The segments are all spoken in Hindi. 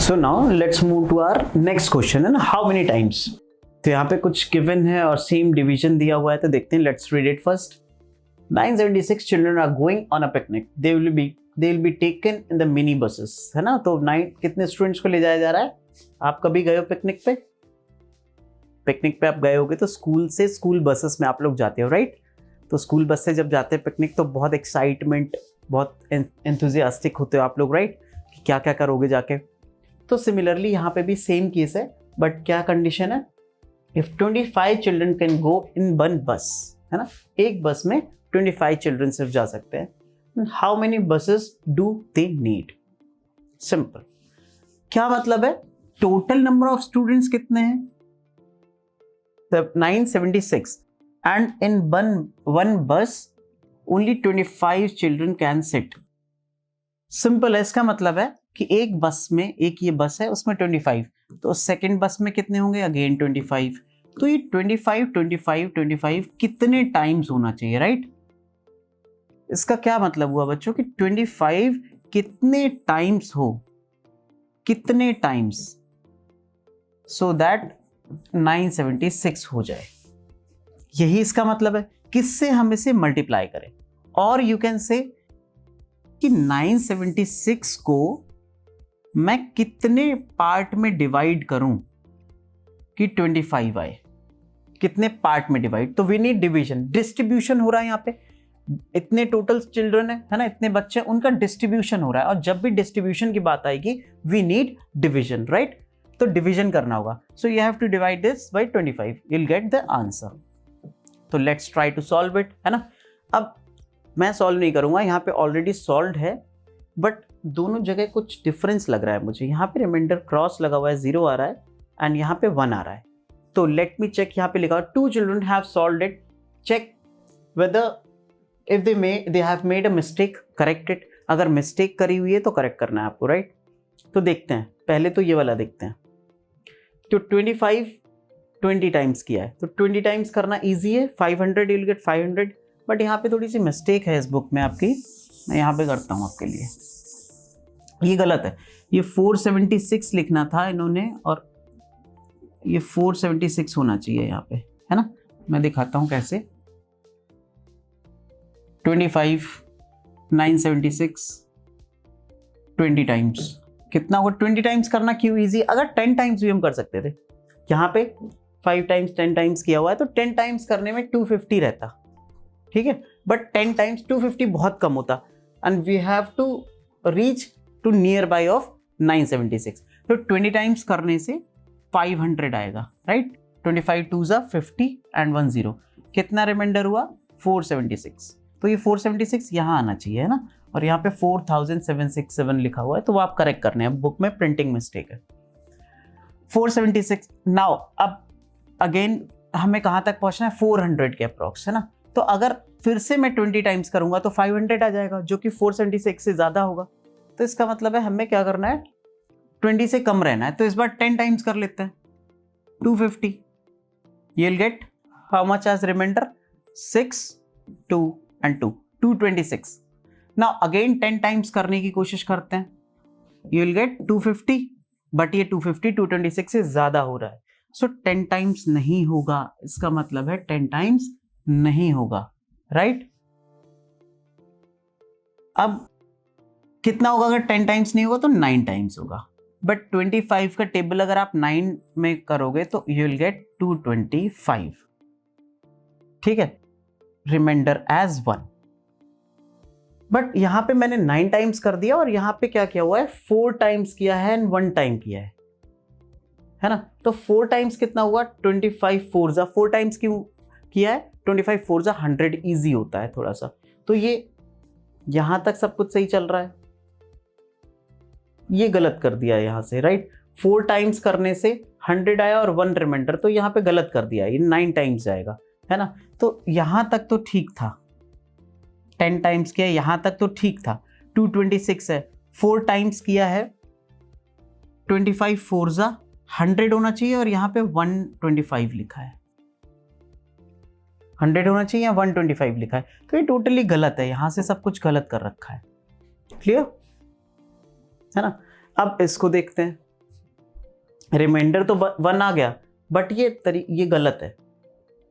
So now let's move to our next question है ना, हाउ मेनी टाइम्स। तो यहाँ पे कुछ गिवन है और सेम डिवीजन दिया हुआ है, तो देखते हैं। Let's read it first. 976 children are going on a picnic, they will be taken in the mini buses, है ना। तो 9 कितने स्टूडेंट्स को ले जाया जा रहा है? आप कभी गए हो पिकनिक पे? पिकनिक पे आप गए होगे तो स्कूल से स्कूल बसेस में आप लोग जाते हो, राइट। तो स्कूल बस से जब जाते हैं पिकनिक तो बहुत एक्साइटमेंट, बहुत एंथुजियास्टिक होते हो आप लोग, राइट, कि क्या क्या करोगे जाके। तो सिमिलरली यहाँ पे भी सेम केस है, बट क्या कंडीशन है? If 25 children can go in one बस, है ना, एक बस में 25 चिल्ड्रन सिर्फ जा सकते हैं। How many buses do they need? Simple, क्या मतलब है? टोटल नंबर ऑफ स्टूडेंट्स कितने हैं? 976 एंड इन वन बस only 25 children can sit. Simple है, इसका मतलब है कि एक बस में, एक ये बस है उसमें 25, तो सेकंड बस में कितने होंगे? अगेन 25। तो ये 25 25 25 कितने टाइम्स होना चाहिए, राइट। इसका क्या मतलब हुआ बच्चों कि 25 कितने टाइम्स हो, कितने टाइम्स, सो दैट 976 हो जाए। यही इसका मतलब है। किससे हम इसे मल्टीप्लाई करें? और यू कैन से कि 976 को मैं कितने पार्ट में डिवाइड करूं कि 25 आए? कितने पार्ट में डिवाइड? तो वी नीड डिवीजन, डिस्ट्रीब्यूशन हो रहा है यहाँ पे। इतने टोटल चिल्ड्रन है ना, इतने बच्चे, उनका डिस्ट्रीब्यूशन हो रहा है। और जब भी डिस्ट्रीब्यूशन की बात आएगी वी नीड डिवीजन, राइट। तो डिवीजन करना होगा। So you have to divide this by 25, you will get the answer. तो let's try to solve it, है ना। अब मैं सॉल्व नहीं करूंगा, यहाँ पे ऑलरेडी सॉल्व्ड है, बट दोनों जगह कुछ डिफरेंस लग रहा है मुझे। यहाँ पे रिमाइंडर क्रॉस लगा हुआ है, 0 आ रहा है, एंड यहाँ पे 1 आ रहा है। तो लेट मी चेक। यहाँ पे लिखा 2 children have solved it, check whether if they have made a mistake, correct it. अगर मिस्टेक करी हुई है तो करेक्ट करना है आपको, राइट। तो देखते हैं, पहले तो ये वाला देखते हैं। तो 25 20 टाइम्स किया है, तो 20 टाइम्स करना ईजी है। 500 यू विल गेट 500, बट यहाँ पे थोड़ी सी मिस्टेक है इस बुक में आपकी, मैं यहाँ पे करता हूँ आपके लिए। ये गलत है, ये 476 लिखना था इन्होंने, और ये 476 होना चाहिए यहाँ पे, है ना। मैं दिखाता हूँ कैसे। 25 976 20 टाइम्स कितना होगा? 20 टाइम्स करना क्यों इजी? अगर 10 टाइम्स भी हम कर सकते थे। यहाँ पे 5 टाइम्स 10 टाइम्स किया हुआ है, तो 10 टाइम्स करने में 250 रहता, ठीक है। बट 10 टाइम्स 250 बहुत कम होता, and we have to reach to nearby of 976। तो 20 टाइम्स करने से 500 आएगा, राइट। 25 2 50 एंड 1 0, कितना रिमाइंडर हुआ? 476। तो ये 476 यहाँ आना चाहिए, है ना। और यहाँ पे 4767 लिखा हुआ है, तो वो आप करेक्ट करने हैं, बुक में प्रिंटिंग मिस्टेक है। 476। नाउ अब अगेन हमें कहाँ तक पहुँचना है? 400 के अप्रॉक्स, है ना। तो अगर फिर से मैं 20 टाइम्स करूंगा तो 500 आ जाएगा, जो कि 476 से ज्यादा होगा। तो इसका मतलब है हमें क्या करना है? 20 से कम रहना है। तो इस बार 10 टाइम्स कर लेते हैं, 250। You will get how much as reminder? 6 2 and 2 226। Now again 10 times करने की कोशिश करते हैं, यू विल गेट 250, बट ये 250 226 से ज्यादा हो रहा है, सो 10 टाइम्स नहीं होगा। इसका मतलब है 10 टाइम्स नहीं होगा, राइट। अब कितना होगा? अगर 10 टाइम्स नहीं होगा तो 9 टाइम्स होगा। बट 25 का टेबल अगर आप 9 में करोगे तो यू विल गेट 225, ठीक है, रिमाइंडर एज 1। बट यहां पे मैंने 9 टाइम्स कर दिया, और यहां पे क्या किया हुआ है? 4 टाइम्स किया है एंड 1 टाइम किया है ना। तो 4 टाइम्स कितना हुआ? 25 4 4 टाइम्स क्यों किया है? 25 4 100 ईजी होता है थोड़ा सा। तो ये यहां तक सब कुछ सही चल रहा है, ये गलत कर दिया यहां से, राइट। 4 टाइम्स करने से 100 आया और 1 रिमाइंडर, तो यहां पे गलत कर दिया, ये 9 टाइम्स जाएगा, है ना। तो यहां तक तो ठीक था, 10 टाइम्स किया, यहां तक तो ठीक था। 226 है, 4 टाइम्स किया है, 25 4 100 होना चाहिए, और यहां पे 125 लिखा है। 100 होना चाहिए या 125 लिखा है, तो ये टोटली गलत है। यहां से सब कुछ गलत कर रखा है, क्लियर है ना। अब इसको देखते हैं, रिमाइंडर तो 1 आ गया, बट ये गलत है।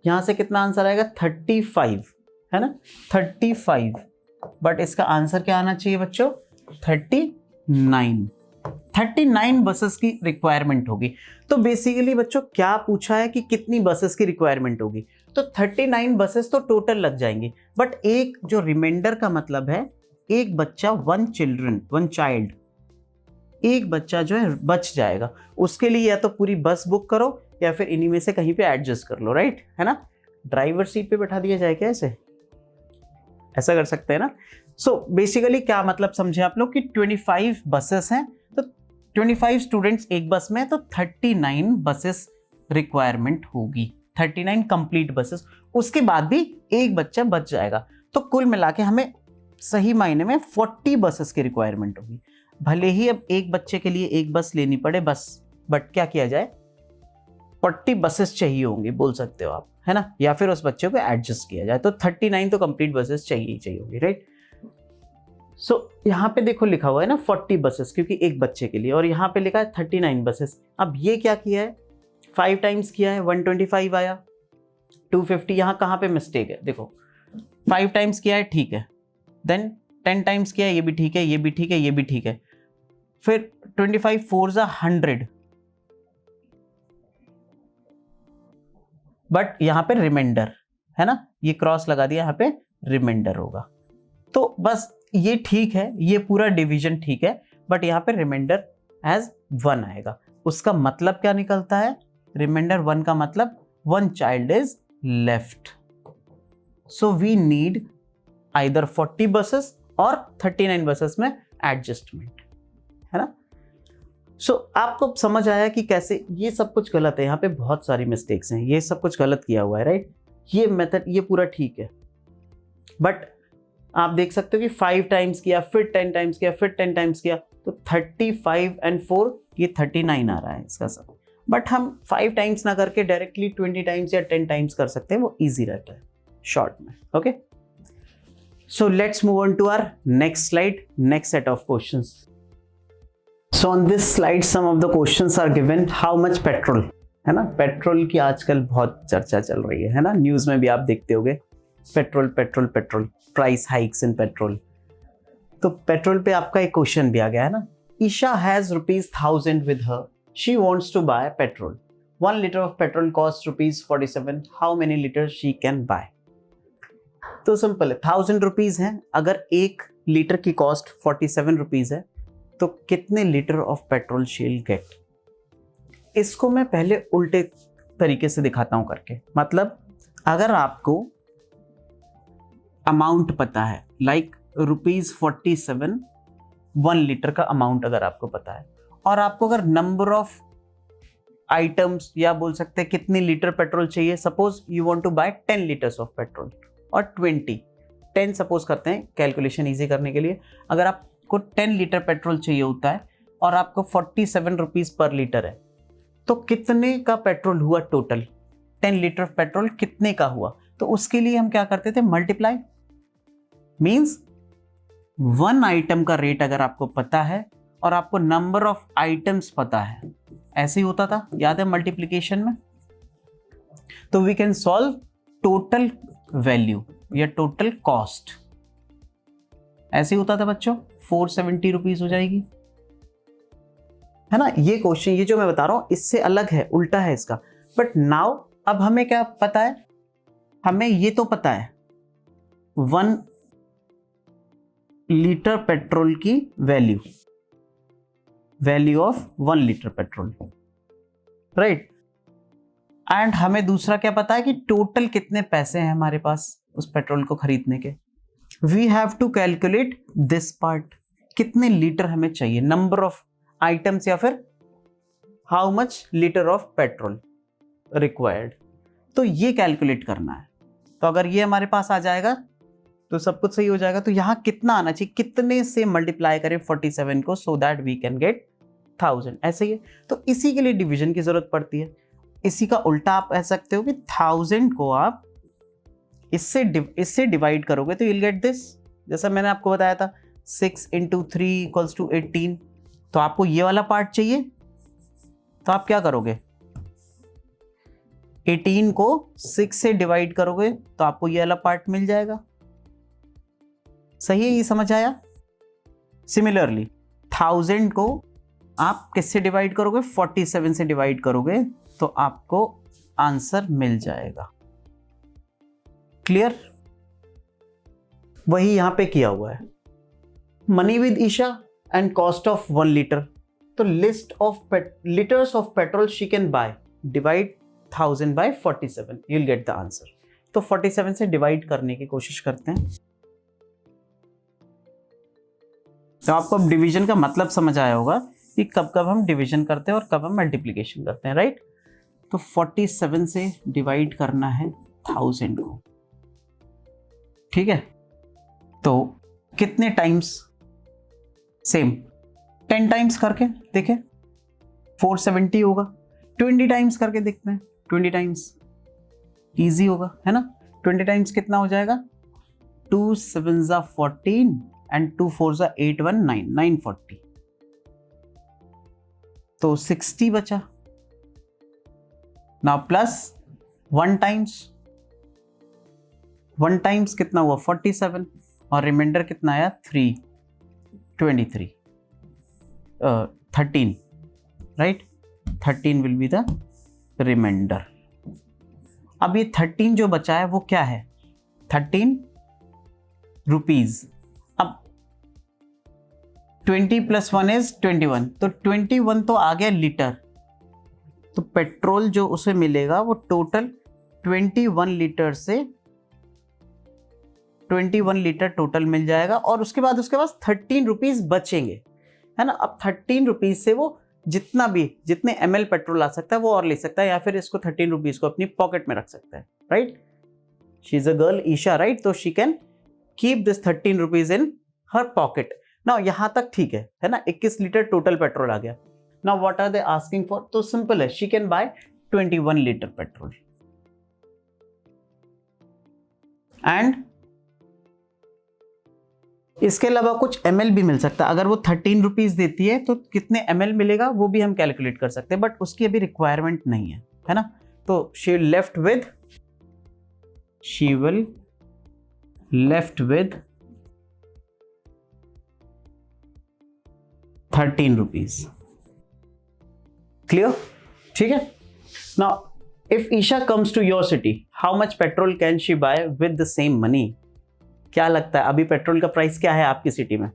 यहाँ से कितना आंसर आएगा 35, है ना 35, बट इसका आंसर क्या आना चाहिए बच्चों 39 बसेस की रिक्वायरमेंट होगी। तो बेसिकली बच्चों क्या पूछा है कि कितनी बसेस की रिक्वायरमेंट होगी, तो 39 बसेस तो टोटल लग जाएंगी, बट एक जो रिमाइंडर का मतलब है एक बच्चा, वन चाइल्ड, एक बच्चा जो है बच जाएगा, उसके लिए या तो पूरी बस बुक करो या फिर इन्हीं में से कहीं पे एडजस्ट कर लो, राइट, है ना। ड्राइवर सीट पे बैठा दिया जाए क्या, ऐसा कर सकते हैं ना। सो बेसिकली क्या मतलब समझे आप लोग कि 25 बसेस हैं, तो 25 स्टूडेंट्स एक बस में, तो 39 बसेस रिक्वायरमेंट होगी, 39 कंप्लीट बसेस, उसके बाद भी एक बच्चा बच जाएगा। तो कुल मिला के हमें सही मायने में 40 बसेस की रिक्वायरमेंट होगी। भले ही अब एक बच्चे के लिए एक बस लेनी पड़े बस, बट क्या किया जाए 40 बसेस चाहिए होंगी बोल सकते हो आप, है ना, या फिर उस बच्चे को एडजस्ट किया जाए, तो 39 तो कंप्लीट बसेस चाहिए ही चाहिए होंगी, राइट। सो यहाँ पे देखो लिखा हुआ है ना 40 बसेस, क्योंकि एक बच्चे के लिए, और यहाँ पे लिखा है 39 बसेस। अब ये क्या किया है 5 टाइम्स किया है, 125 आया, 250, यहाँ कहाँ पे मिस्टेक है देखो, 5 टाइम्स किया है ठीक है, देन 10 टाइम्स किया है, ये भी ठीक है, ये भी ठीक है, ये भी ठीक है, फिर 25 4 100, बट यहां पे रिमाइंडर है ना, ये क्रॉस लगा दिया, यहां पे रिमाइंडर होगा। तो बस ये ठीक है, ये पूरा डिवीजन ठीक है, बट यहां पे रिमाइंडर एज 1 आएगा। उसका मतलब क्या निकलता है, रिमाइंडर 1 का मतलब 1 child is left, so we need either 40 buses और 39 बसेस में एडजस्टमेंट, है ना। सो आपको समझ आया कि कैसे ये सब कुछ गलत है, यहाँ पे बहुत सारी मिस्टेक्स हैं, ये सब कुछ गलत किया हुआ है, राइट। ये मेथड ये पूरा ठीक है, बट आप देख सकते हो कि 5 टाइम्स किया, फिर 10 टाइम्स किया, फिर 10 टाइम्स किया, तो 35 एंड 4 ये 39 आ रहा है इसका सब। बट हम 5 टाइम्स ना करके डायरेक्टली 20 टाइम्स या 10 टाइम्स कर सकते हैं, वो ईजी रहता है शॉर्ट में, okay. So let's move on to our next slide, next set of questions. So on this slide some of the questions are given, how much petrol, है ना, पेट्रोल की आजकल बहुत चर्चा चल रही है ना, न्यूज में भी आप देखते होंगे, petrol petrol petrol, price hikes in petrol. तो पेट्रोल पे आपका एक क्वेश्चन भी आ गया है ना, Isha has ₹1000 with her, she wants to buy petrol, 1 liter of petrol costs ₹47, how many liters she can buy। तो सिंपल है, 1000 रुपीज है, अगर 1 लीटर की कॉस्ट 47 रुपीज है, तो कितने litre of petrol she'll get. इसको मैं पहले उल्टे तरीके से दिखाता हूं करके, मतलब अगर आपको अमाउंट पता है, लाइक ₹47 1 लीटर का अमाउंट अगर आपको पता है, और आपको अगर नंबर ऑफ आइटम्स या बोल सकते हैं कितनी लीटर पेट्रोल चाहिए, suppose you want to buy 10 litres of petrol और 10 सपोज करते हैं कैलकुलेशन इजी करने के लिए, अगर आप को 10 लीटर पेट्रोल चाहिए होता है और आपको 47 रुपीज पर लीटर है, तो कितने का पेट्रोल हुआ टोटल, 10 लीटर पेट्रोल कितने का हुआ। तो उसके लिए हम क्या करते थे, मल्टीप्लाई, मींस 1 आइटम का रेट अगर आपको पता है और आपको नंबर ऑफ आइटम्स पता है, ऐसे ही होता था, याद है मल्टीप्लीकेशन में। तो we can solve total value या टोटल कॉस्ट, ऐसे ही होता था बच्चों, 470 रुपीज हो जाएगी, है ना। ये क्वेश्चन, ये जो मैं बता रहा हूं इससे अलग है, उल्टा है इसका। बट नाउ अब हमें क्या पता है, हमें ये तो पता है 1 लीटर पेट्रोल की value of 1 litre petrol, right. And हमें दूसरा क्या पता है कि टोटल कितने पैसे हैं हमारे पास उस पेट्रोल को खरीदने के। We have to calculate this part, कितने लीटर हमें चाहिए, नंबर ऑफ आइटम्स या फिर how much litre of petrol required, तो ये कैलकुलेट करना है। तो अगर ये हमारे पास आ जाएगा तो सब कुछ सही हो जाएगा। तो यहाँ कितना आना चाहिए, कितने से मल्टीप्लाई करें 47 को, so that we can get 1000, ऐसे ही है। तो इसी के लिए डिवीजन की जरूरत पड़ती है। इसी का उल्टा आप कह सकते हो कि 1000 को आप इससे डिवाइड करोगे तो you'll get this, जैसा मैंने आपको बताया था 6 × 3 = 18, तो आपको ये वाला पार्ट चाहिए, तो आप क्या करोगे, 18 को 6 से डिवाइड करोगे तो आपको ये वाला पार्ट मिल जाएगा। सही है, ये समझ आया। सिमिलरली 1000 को आप किससे डिवाइड करोगे, 47 से डिवाइड करोगे तो आपको आंसर मिल जाएगा। क्लियर। वही यहां पे किया हुआ है। Money with Isha and cost of 1 litre, तो list of litres of petrol she can buy, divide 1000 by 47, you will get the answer. तो 47 से डिवाइड करने की कोशिश करते हैं। तो आपको अब डिवीजन का मतलब समझ आया होगा कि कब कब हम डिवीजन करते हैं और कब हम मल्टीप्लिकेशन करते हैं, राइट। तो 47 से डिवाइड करना है 1000 को, ठीक है। तो कितने टाइम्स, सेम 10 टाइम्स करके देखें, 470 होगा। 20 टाइम्स करके देखते हैं, 20 टाइम्स इजी होगा, है ना। 20 टाइम्स कितना हो जाएगा, 2 7 14 एंड 2 4 8 1 9, 940, तो 60 बचा ना, प्लस 1 टाइम्स, 1 टाइम्स कितना हुआ 47 और रिमाइंडर कितना आया 3 23 13, right. 13 will be the reminder. अब ये 13 जो बचा है वो क्या है, 13 रुपीज। अब 20 + 1 इज 21, तो 21 तो आ गया लीटर, तो पेट्रोल जो उसे मिलेगा वो टोटल 21 लीटर से 21 लीटर टोटल मिल जाएगा। और उसके बाद 13 रुपीज बचेंगे, है ना। अब 13 रुपीज से वो जितने ml पेट्रोल आ सकता है वो और ले सकता है, या फिर इसको 13 रुपीज को अपनी पॉकेट में रख सकता है, right. She is a girl Isha, right, तो she can keep this 13 rupees in her pocket. Now यहां तक ठीक है ना। 21 लीटर टोटल पेट्रोल आ गया। Now what are they asking for, तो सिंपल है, she can buy 21 litre petrol. And इसके अलावा कुछ ml भी मिल सकता है। अगर वो 13 रुपीज देती है तो कितने ml मिलेगा वो भी हम कैलकुलेट कर सकते हैं, बट उसकी अभी रिक्वायरमेंट नहीं है ना। तो she will left with 13 rupees. Clear, ठीक है। Now if Isha comes to your city, how much petrol can she buy with the same money. क्या लगता है अभी पेट्रोल का प्राइस क्या है आपकी सिटी में।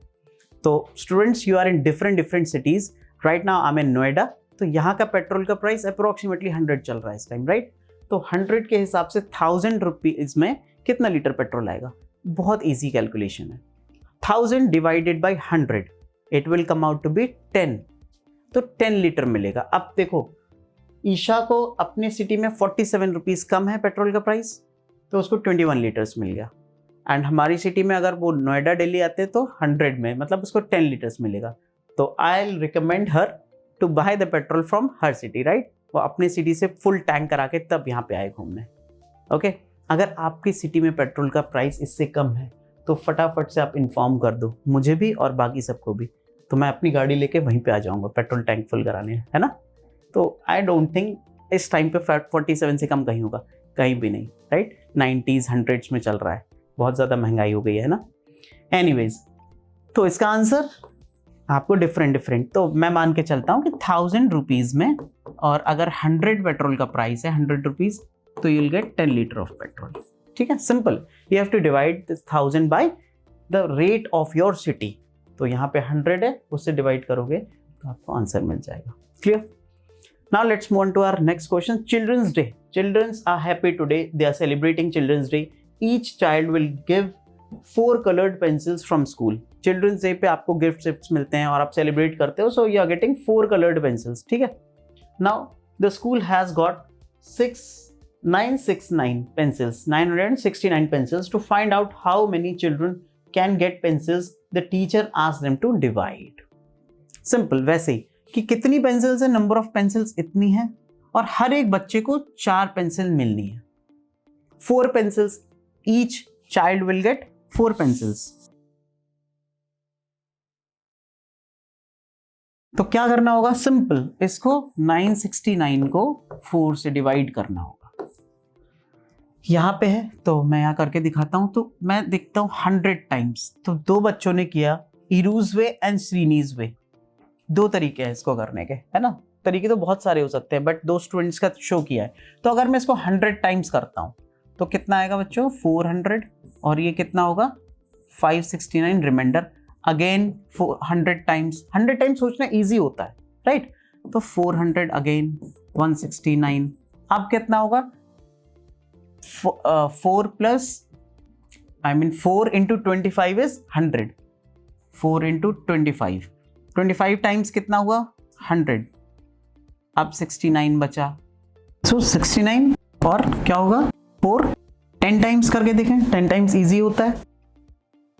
तो students, you are in different cities, right now I am in Noida. तो यहाँ का पेट्रोल का प्राइस अप्रोक्सीमेटली 100 चल रहा है इस टाइम, राइट। तो 100 के हिसाब से 1000 रुपीज में कितना लीटर पेट्रोल आएगा। बहुत ईजी कैलकुलेशन है। 1000 divided by 100, it will come out to be 10, तो 10 लीटर मिलेगा। अब देखो, ईशा को अपने सिटी में 47 रुपीज कम है पेट्रोल का प्राइस, तो उसको 21 लीटर्स मिल गया। एंड हमारी सिटी में अगर वो नोएडा दिल्ली आते तो 100 में, मतलब उसको 10 लीटर्स मिलेगा। तो I will recommend her to buy the petrol from her city, right. वो अपनी सिटी से फुल टैंक करा के तब यहाँ पे आए घूमने, ओके। अगर आपकी सिटी में पेट्रोल का प्राइस इससे कम है तो फटाफट से आप इन्फॉर्म कर दो मुझे भी और बाकी सबको भी, तो मैं अपनी गाड़ी लेके वहीं पे आ जाऊँगा पेट्रोल टैंक फुल कराने, है ना। तो आई डोंट थिंक इस टाइम पे 47 से कम कहीं होगा, कहीं भी नहीं, राइट। 90s 100s में चल रहा है, बहुत ज़्यादा महंगाई हो गई है ना। एनीवेज, तो इसका आंसर आपको डिफरेंट, तो मैं मान के चलता हूँ कि 1000 रुपीज़ में, और अगर 100 पेट्रोल का प्राइस है 100 रुपीज़, तो you will get 10 litre of petrol. ठीक है, simple. You have to divide this 1000 by the rate of your city. तो यहाँ पे 100 है, उससे डिवाइड करोगे तो आपको आंसर मिल जाएगा। Clear? Now let's move on to our next question. Children's Day. Children are happy today. They are celebrating Children's Day. Each child will give 4 colored pencils from school. Children's Day पे आपको गिफ्ट्स मिलते हैं और आप सेलिब्रेट करते हो, so you are getting 4 colored pencils. ठीक है? Now the school has got 969 pencils, 969 pencils. To find out how many children can get pencils, the teacher asked them to divide. Simple, वैसे ही कि कितनी पेंसिल्स है, नंबर ऑफ पेंसिल्स इतनी है, और हर एक बच्चे को 4 पेंसिल मिलनी है। 4 pencils, each child will get 4 pencils. तो क्या करना होगा, सिंपल, इसको 969 को 4 से डिवाइड करना होगा। यहाँ पे है तो मैं यहाँ करके दिखाता हूँ। तो मैं देखता हूँ 100 टाइम्स। तो 2 बच्चों ने किया, इरूज वे एंड श्रीनीज वे। 2 तरीके हैं इसको करने के, है ना। तरीके तो बहुत सारे हो सकते हैं, बट 2 स्टूडेंट्स का शो किया है। तो अगर मैं इसको 100 टाइम्स करता हूँ तो कितना आएगा बच्चों, 400, और ये कितना होगा 569 रिमाइंडर। अगेन 100 टाइम्स, 100 टाइम्स सोचना इजी होता है, राइट। तो 400 अगेन 169। अब कितना होगा, 4 plus 4 into 25 is 100। 4 into 25 times कितना हुआ 100। अब 69 बचा। सो 69 और क्या होगा 4। 10 टाइम्स करके देखें, 10 टाइम्स इजी होता है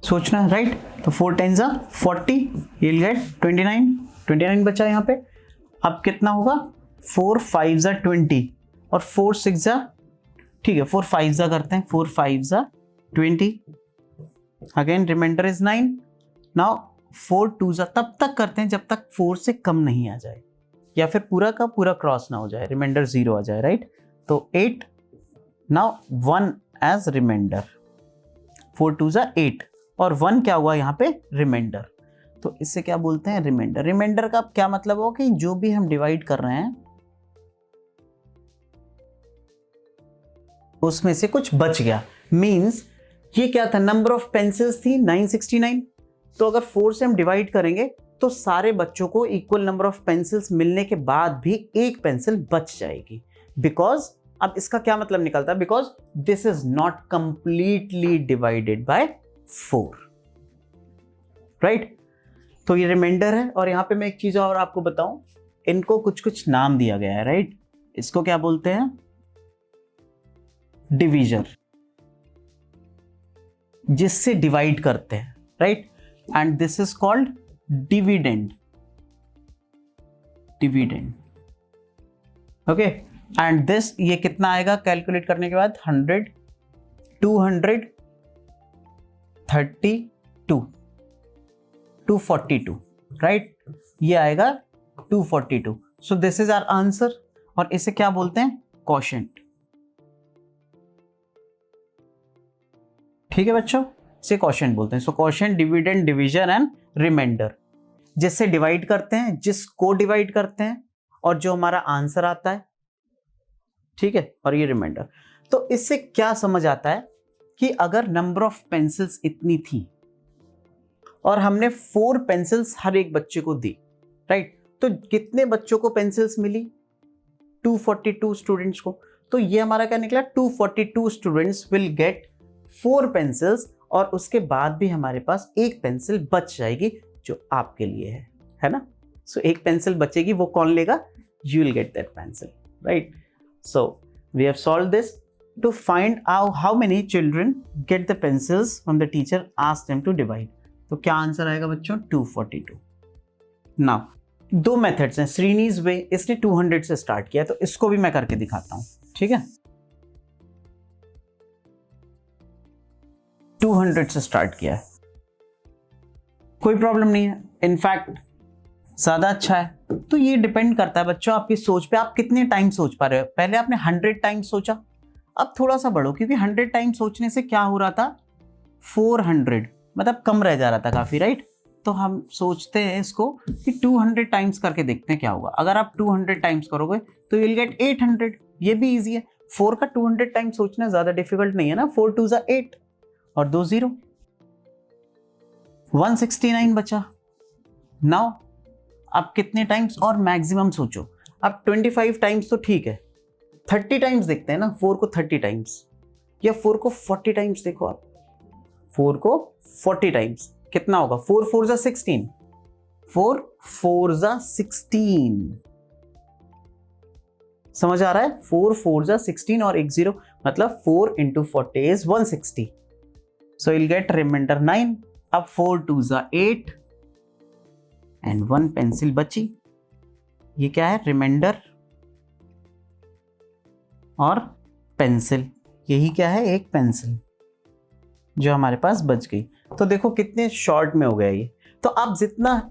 सोचना, राइट। तो 4 10 जा 40, you'll get 29 बचा यहाँ पे। अब कितना होगा 4 5 जा 20 और 4 6 जा, ठीक है 4 5 जा करते हैं, 4 5 जा 20। Again reminder is 9। नाउ 4 2 जा तब तक करते हैं जब तक 4 से कम नहीं आ जाए, या फिर पूरा का पूरा क्रॉस ना हो जाए, रिमाइंडर 0 आ जाए, राइट। तो 8, नाउ 1 एज रिमाइंडर। 4 2 जा 8 और 1 क्या हुआ यहाँ पे रिमाइंडर। तो इससे क्या बोलते हैं रिमाइंडर। रिमाइंडर का क्या मतलब हो कि जो भी हम डिवाइड कर रहे हैं उसमें से कुछ बच गया। मींस ये क्या था, नंबर ऑफ पेंसिल्स थी 969। तो अगर 4 से हम डिवाइड करेंगे तो सारे बच्चों को इक्वल नंबर ऑफ पेंसिल्स मिलने के बाद भी एक पेंसिल बच जाएगी। बिकॉज अब इसका क्या मतलब निकलता है, because this is not completely divided by 4, right. तो ये रिमाइंडर है। और यहां पे मैं एक चीज और आपको बताऊं, इनको कुछ कुछ नाम दिया गया है, राइट। इसको क्या बोलते हैं, डिवीजर, जिससे डिवाइड करते हैं, right. And this is called dividend, okay. And this, ये कितना आएगा कैलकुलेट करने के बाद 100 232 242, राइट। ये आएगा 242। So this is our answer. और इसे क्या बोलते हैं, क्वोशिएंट। ठीक है बच्चों, इसे क्वोशिएंट बोलते हैं। So quotient, dividend, division and remainder, जिससे डिवाइड करते हैं, जिसको डिवाइड करते हैं, और जो हमारा आंसर आता है, ठीक है। और ये रिमाइंडर। तो इससे क्या समझ आता है कि अगर नंबर ऑफ पेंसिल्स इतनी थी और हमने 4 पेंसिल्स हर एक बच्चे को दी, राइट। तो कितने बच्चों को पेंसिल्स मिली, 242 स्टूडेंट्स को। तो ये हमारा क्या निकला, 242 स्टूडेंट्स विल गेट 4 पेंसिल्स, और उसके बाद भी हमारे पास एक पेंसिल बच जाएगी जो आपके लिए है ना। सो एक पेंसिल बचेगी, वो कौन लेगा, you will get that pencil, right. So we have solved this to find out how many children get the pencils from the teacher asked them to divide. तो क्या आंसर आएगा बच्चों, 242। नाउ 2 मेथड्स हैं, श्रीनीज वे, इसने 200 से स्टार्ट किया, तो इसको भी मैं करके दिखाता हूं, ठीक है। 200 से स्टार्ट किया है, कोई प्रॉब्लम नहीं है, इनफैक्ट ज्यादा अच्छा है। तो ये डिपेंड करता है बच्चों आपकी सोच पे, आप कितने टाइम सोच पा रहे हो। पहले आपने 100 टाइम्स सोचा, अब थोड़ा सा बढ़ो, क्योंकि 100 टाइम्स सोचने से क्या हो रहा था, 400 मतलब कम रह जा रहा था काफी, राइट। तो हम सोचते हैं इसको कि 200 टाइम्स करके देखते हैं क्या होगा। अगर आप 200 टाइम्स करोगे तो यू विल गेट 800, ये भी इजी है। 4 का 200 टाइम्स सोचना ज्यादा डिफिकल्ट नहीं है ना। 4 2 जा 8 और 2 0, 169 बचा। नाउ आप कितने टाइम्स और मैक्सिमम सोचो। अब 25 टाइम्स तो ठीक है, 30 टाइम्स देखते हैं ना, 4 को 30 टाइम्स, या 4 को 40 टाइम्स देखो आप। 4 को 40 टाइम्स कितना होगा, 4 4 जा 16, 4 4 जा 16, समझ आ रहा है। 4 4 जा 16 और एक 0, मतलब 4 into 40 is 160. So you'll get remainder 9. अब 4 2 जा 8 and 1 पेंसिल बची। ये क्या है, रिमाइंडर और पेंसिल। यही क्या है, एक पेंसिल जो हमारे पास बच गई। तो देखो कितने शॉर्ट में हो गया ये। तो आप जितना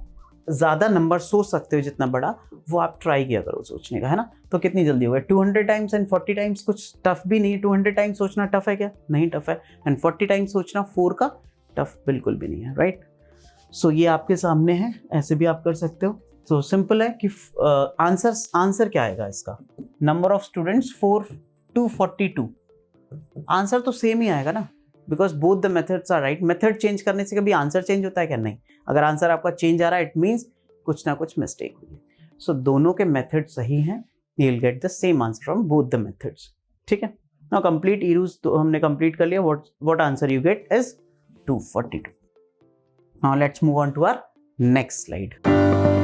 ज़्यादा नंबर सोच सकते हो जितना बड़ा, वो आप ट्राई किया करो सोचने का, है ना। तो कितनी जल्दी हो गया 200 टाइम्स एंड 40 टाइम्स, कुछ टफ भी नहीं है। 200 टाइम्स सोचना टफ है क्या? नहीं टफ है। एंड 40 टाइम्स सोचना 4 का टफ बिल्कुल भी नहीं है, राइट। सो ये आपके सामने है, ऐसे भी आप कर सकते हो। सो सिंपल है कि आंसर क्या आएगा इसका, number of students 4 to 42। Answer तो सेम ही आएगा ना, because both the methods are right. Method change करने से कभी आंसर चेंज होता है क्या? नहीं। अगर आंसर आपका चेंज आ रहा है, इट मीन्स कुछ ना कुछ मिस्टेक हुई है। सो दोनों के मेथड सही हैं, you will get the same answer from both the methods, ठीक है। नाउ कंप्लीट ईरूज तो हमने कंप्लीट कर लिया। What answer you get is 242। Now let's move on to our next slide.